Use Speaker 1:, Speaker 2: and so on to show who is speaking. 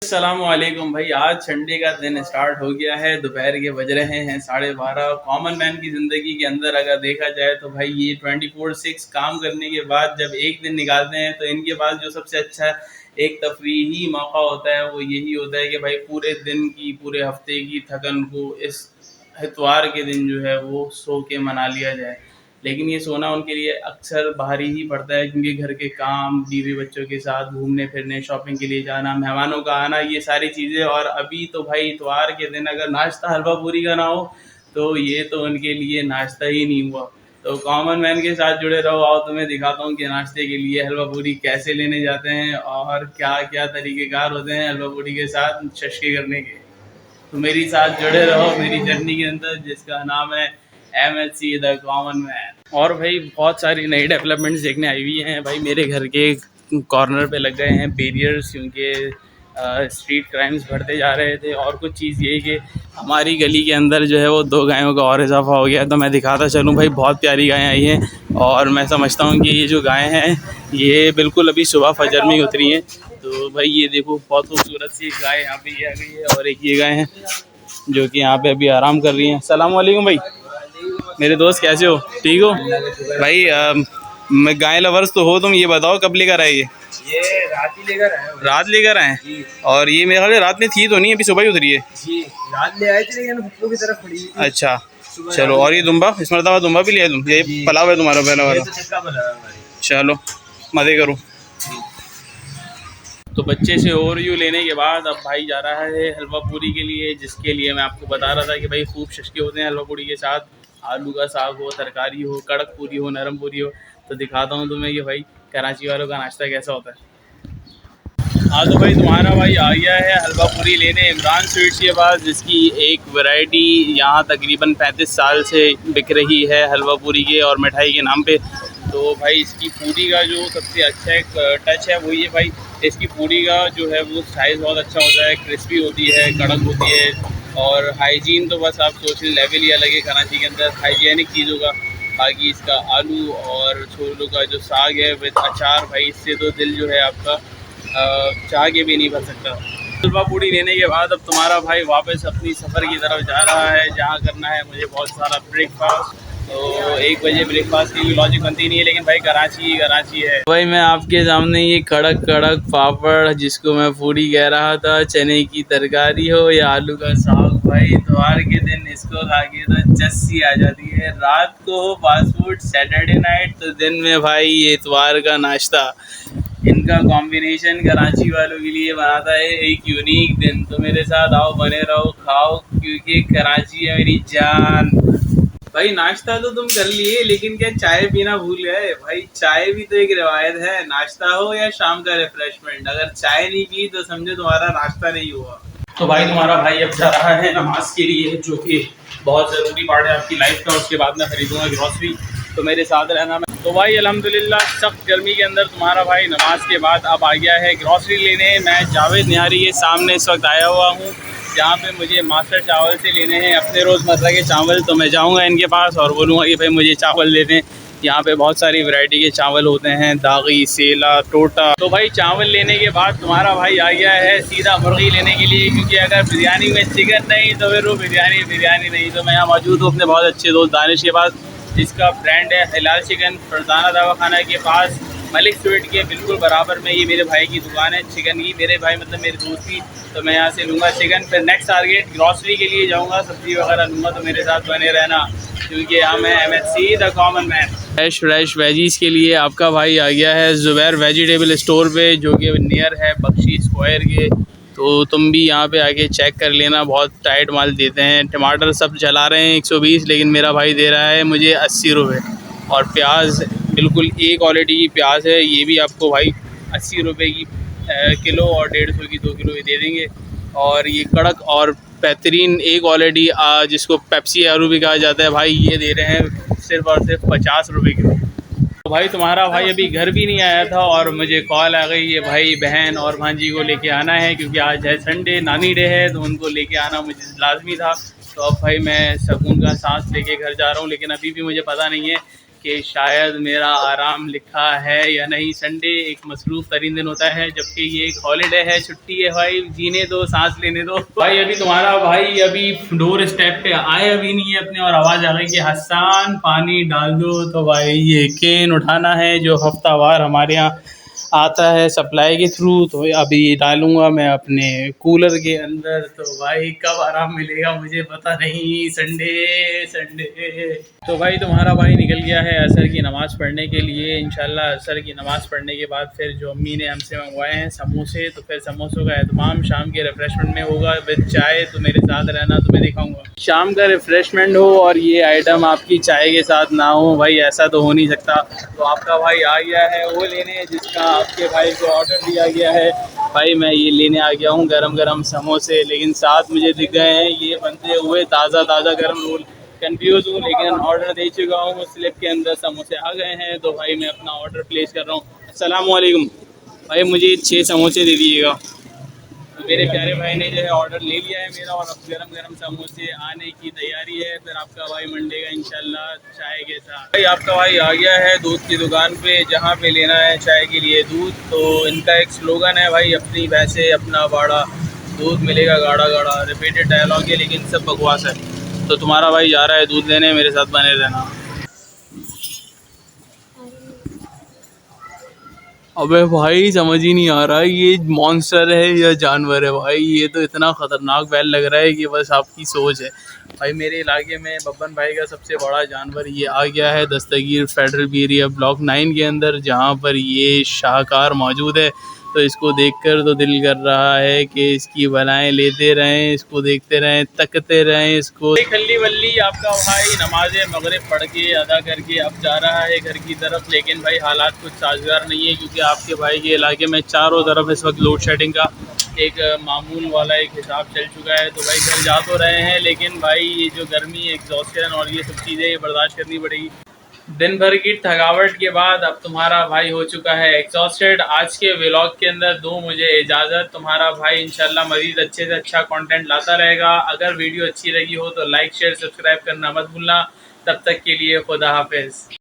Speaker 1: अस्सलामुअलैकुम भाई। आज संडे का दिन स्टार्ट हो गया है। दोपहर के बज रहे हैं 12:30। कॉमन मैन की ज़िंदगी के अंदर अगर देखा जाए तो भाई ये 24/6 काम करने के बाद जब एक दिन निकालते हैं तो इनके पास जो सबसे अच्छा एक तफरीही मौका होता है वो यही होता है कि भाई पूरे दिन की पूरे हफ्ते की थकन को इस इतवार के दिन जो है वो सो के मना लिया जाए। लेकिन ये सोना उनके लिए अक्सर भारी ही पड़ता है क्योंकि घर के काम, बीवी बच्चों के साथ घूमने फिरने, शॉपिंग के लिए जाना, मेहमानों का आना, ये सारी चीज़ें। और अभी तो भाई इतवार के दिन अगर नाश्ता हलवा पूरी का ना हो तो ये तो उनके लिए नाश्ता ही नहीं हुआ। तो कॉमन मैन के साथ जुड़े रहो। आओ तुम्हें दिखाता हूँ कि नाश्ते के लिए हलवा पूरी कैसे लेने जाते हैं और क्या क्या तरीक़ेकार होते हैं हलवा पूरी के साथ चस्के करने के। तो मेरी साथ जुड़े रहो मेरी जर्नी के अंदर जिसका नाम है MHC द कॉमन मैन। और भाई बहुत सारी नई डेवलपमेंट्स देखने आई हुई हैं भाई। मेरे घर के कॉर्नर पे लग गए हैं बैरियर्स क्योंकि स्ट्रीट क्राइम्स बढ़ते जा रहे थे। और कुछ चीज़ ये कि हमारी गली के अंदर जो है वो 2 गायों का और इजाफा हो गया। तो मैं दिखाता चलूँ भाई, बहुत प्यारी गायें आई हैं और मैं समझता हूँ कि ये जो गायें हैं ये बिल्कुल अभी सुबह फजर में उतरी हैं। तो भाई ये देखो बहुत खूबसूरत सी गाय यहाँ पे ये आ गई है और एक ये गाय है जो कि यहाँ पे अभी आराम कर रही हैं। अस्सलाम वालेकुम भाई, मेरे दोस्त कैसे हो? ठीक हो भाई? मैं गाय लवर्स तो हो तुम, ये बताओ कब लेकर आए?
Speaker 2: ये रात ही लेकर आए।
Speaker 1: रात लेकर आए? और ये मेरे ख्याल से रात में थी तो नहीं, अभी सुबह ही उतरी है
Speaker 2: जी। रात ले आए थे लेकिन हुक्को की तरफ खड़ी थी।
Speaker 1: अच्छा चलो। और ये दुम्बा, इस मरतबा दुम्बा भी लिया तुम? ये पलाव है तुम्हारा पहला वाला? चलो मज़े करो। तो बच्चे से ओवरव्यू लेने के बाद अब भाई जा रहा है हलवा पूरी के लिए, जिसके लिए मैं आपको बता रहा था कि भाई खूब शशके होते हैं हलवा पूरी के साथ। आलू का साग हो, तरकारी हो, कड़क पूरी हो, नरम पूरी हो। तो दिखाता हूँ तुम्हें कि भाई कराची वालों का नाश्ता कैसा होता है। हाँ तो भाई तुम्हारा भाई आ गया है हलवा पूरी लेने इमरान स्वीट्स के पास, जिसकी एक वैरायटी यहाँ तकरीबन 35 साल से बिक रही है हलवा पूरी के और मिठाई के नाम पे। तो भाई इसकी पूरी का जो सबसे अच्छा एक टच है वो ये भाई, इसकी पूरी का जो है वो साइज़ बहुत अच्छा होता है, क्रिस्पी होती है, कड़क होती है। और हाइजीन तो बस आप सोच लेवल ही अलग है कराची के अंदर हाइजीनिक चीज़ों का। बाकी इसका आलू और छोलों का जो साग है विद अचार, भाई इससे तो दिल जो है आपका चाह के भी नहीं भर सकता। हलवा पूरी लेने के बाद अब तुम्हारा भाई वापस अपनी सफ़र की तरफ जा रहा है जहाँ करना है मुझे बहुत सारा ब्रेकफास्ट। तो 1 बजे ब्रेकफास्ट की लॉजिक बनती नहीं है, लेकिन भाई कराची है। भाई मैं आपके सामने ये कड़क कड़क पापड़, जिसको मैं पूरी कह रहा था, चने की तरकारी हो या आलू का साग, भाई इतवार के दिन इसको खा के तो जस्सी आ जाती है। रात को हो फास्ट फूड, सैटरडे नाइट, तो दिन में भाई ये इतवार का नाश्ता। इनका कॉम्बिनेशन कराची वालों के लिए बनाता है एक यूनिक दिन। तो मेरे साथ आओ, बने रहो, खाओ, क्योंकि कराची है मेरी जान। भाई नाश्ता तो तुम कर लिए, लेकिन क्या चाय पीना भूल गए? भाई चाय भी तो एक रिवायत है, नाश्ता हो या शाम का रिफ्रेशमेंट। अगर चाय नहीं पी तो समझो तुम्हारा नाश्ता नहीं हुआ। तो भाई तुम्हारा भाई अब जा रहा है नमाज के लिए, जो कि बहुत ज़रूरी पार्ट है आपकी लाइफ का। उसके बाद मैं खरीदूंगा ग्रॉसरी, तो मेरे साथ रहना। तो भाई अल्हम्दुलिल्लाह सख्त गर्मी के अंदर तुम्हारा भाई नमाज के बाद अब आ गया है ग्रॉसरी लेने। मैं जावेद निहारी के सामने इस वक्त आया हुआ हूँ जहाँ पे मुझे मास्टर चावल से लेने हैं अपने रोज़मर्रा के चावल। तो मैं जाऊँगा इनके पास और बोलूँगा कि भाई मुझे चावल दे दें। यहाँ पे बहुत सारी वैरायटी के चावल होते हैं, दागी, सेला, टोटा। तो भाई चावल लेने के बाद तुम्हारा भाई आ गया है सीधा मुर्गी लेने के लिए, क्योंकि अगर बिरयानी में चिकन नहीं तो फिर वो बिरयानी नहीं। तो मैं यहाँ मौजूद हूँ अपने बहुत अच्छे दोस्त दानिश के पास, जिसका ब्रांड है हिलाल चिकन, फरजाना दवाखाना के पास मलिक स्वीट के बिल्कुल बराबर में। ये मेरे भाई की दुकान है चिकन की, मेरे भाई मतलब मेरे दोस्त की। तो मैं यहाँ से लूँगा चिकन, फिर नेक्स्ट टारगेट ग्रॉसरी के लिए जाऊँगा, सब्ज़ी वगैरह लूँगा। तो मेरे साथ बने रहना, क्योंकि हम हैं MHC the common man. Fresh veggies के लिए आपका भाई आ गया है ज़ुबैर वेजिटेबल स्टोर पे, जो कि नियर है बख्शी स्क्वायर के। तो तुम भी यहाँ पे आके चेक कर लेना, बहुत टाइट माल देते हैं। टमाटर सब चला रहे हैं 120, लेकिन मेरा भाई दे रहा है मुझे 80 रुपये। और प्याज बिल्कुल ए क्वालिटी की प्याज है, ये भी आपको भाई 80 रुपये की किलो और 150 की 2 किलो ये दे देंगे। और ये कड़क और बेहतरीन ए क्वालिटी जिसको पेप्सी आलू भी कहा जाता है, भाई ये दे रहे हैं सिर्फ़ और सिर्फ 50 रुपये किलो। तो भाई तुम्हारा भाई अभी घर भी नहीं आया था और मुझे कॉल आ गई है भाई बहन और भांजी को लेके आना है, क्योंकि आज है संडे, नानी डे है, तो उनको लेके आना मुझे लाजमी था। तो अब भाई मैं सुकून का सांस लेके घर जा रहा हूँ, लेकिन अभी भी मुझे पता नहीं है कि शायद मेरा आराम लिखा है या नहीं। संडे एक मसरूफ़ तरीन दिन होता है, जबकि ये एक हॉलीडे है, छुट्टी है। भाई जीने दो, सांस लेने दो। भाई अभी तुम्हारा भाई अभी डोर स्टेप पे आए अभी नहीं है अपने, और आवाज़ आ रही कि हसन पानी डाल दो। तो भाई ये केन उठाना है जो हफ्तावार हमारे यहाँ आता है सप्लाई के थ्रू, तो अभी ये डालूंगा मैं अपने कूलर के अंदर। तो भाई कब आराम मिलेगा मुझे पता नहीं। Sunday Sunday. तो भाई तुम्हारा भाई निकल गया है असर की नमाज़ पढ़ने के लिए। इंशाल्लाह असर की नमाज़ पढ़ने के बाद फिर जो अम्मी ने हमसे मंगवाए हैं समोसे, तो फिर समोसों का एहतमाम शाम के रिफ़्रेशमेंट में होगा विद चाय। तो मेरे साथ रहना, तुम्हें दिखाऊंगा शाम का रिफ़्रेशमेंट हो और ये आइटम आपकी चाय के साथ ना हो। भाई ऐसा तो हो नहीं सकता। तो आपका भाई आ गया है वो लेने जिसका आपके भाई को ऑर्डर दिया गया है। भाई मैं ये लेने आ गया हूँ गरम गरम समोसे, लेकिन साथ मुझे दिख गए हैं ये बनते हुए ताज़ा ताज़ा गरम रोल। कंफ्यूज हूँ, लेकिन ऑर्डर दे चुका हूँ, स्लिप के अंदर समोसे आ गए हैं। तो भाई मैं अपना ऑर्डर प्लेस कर रहा हूँ। अस्सलाम वालेकुम भाई, मुझे 6 समोसे दे दीजिएगा। तो मेरे प्यारे भाई ने जो है ऑर्डर ले लिया है मेरा, और अब गरम गरम समोसे आने की तैयारी है। फिर आपका भाई मंडेगा इंशाल्लाह चाय के साथ। भाई आपका भाई आ गया है दूध की दुकान पे, जहाँ पे लेना है चाय के लिए दूध। तो इनका एक स्लोगन है भाई, अपनी भैंसे अपना बाड़ा, दूध मिलेगा गाढ़ा गाढ़ा। रिपीटेड डायलॉग है लेकिन सब बकवास है। तो तुम्हारा भाई जा रहा है दूध लेने, मेरे साथ बने रहना। अबे भाई समझ ही नहीं आ रहा है ये मॉन्स्टर है या जानवर है। भाई ये तो इतना ख़तरनाक बैल लग रहा है कि बस आपकी सोच है। भाई मेरे इलाके में बब्बन भाई का सबसे बड़ा जानवर ये आ गया है दस्तगीर फेडरल एरिया ब्लॉक 9 के अंदर, जहाँ पर ये शाहकार मौजूद है। तो इसको देखकर तो दिल कर रहा है कि इसकी बलाएं लेते रहें, इसको देखते रहें, तकते रहें इसको। खल्ली वल्ली आपका भाई नमाज मगरिब पढ़ के अदा करके अब जा रहा है घर की तरफ। लेकिन भाई हालात कुछ साजगार नहीं है, क्योंकि आपके भाई के इलाके में चारों तरफ इस वक्त लोड शेडिंग का एक मामूल वाला एक हिसाब चल चुका है। तो भाई घर जा तो रहे हैं, लेकिन भाई ये जो गर्मी, एग्जॉस्शन और ये सब चीज़ें बर्दाश्त करनी पड़ेगी। दिन भर की थकावट के बाद अब तुम्हारा भाई हो चुका है एग्जॉस्टेड। आज के व्लॉग के अंदर दो मुझे इजाज़त। तुम्हारा भाई इंशाल्लाह मज़ीद अच्छे से अच्छा कंटेंट लाता रहेगा। अगर वीडियो अच्छी लगी हो तो लाइक शेयर सब्सक्राइब करना मत भूलना। तब तक के लिए खुदा हाफिज़।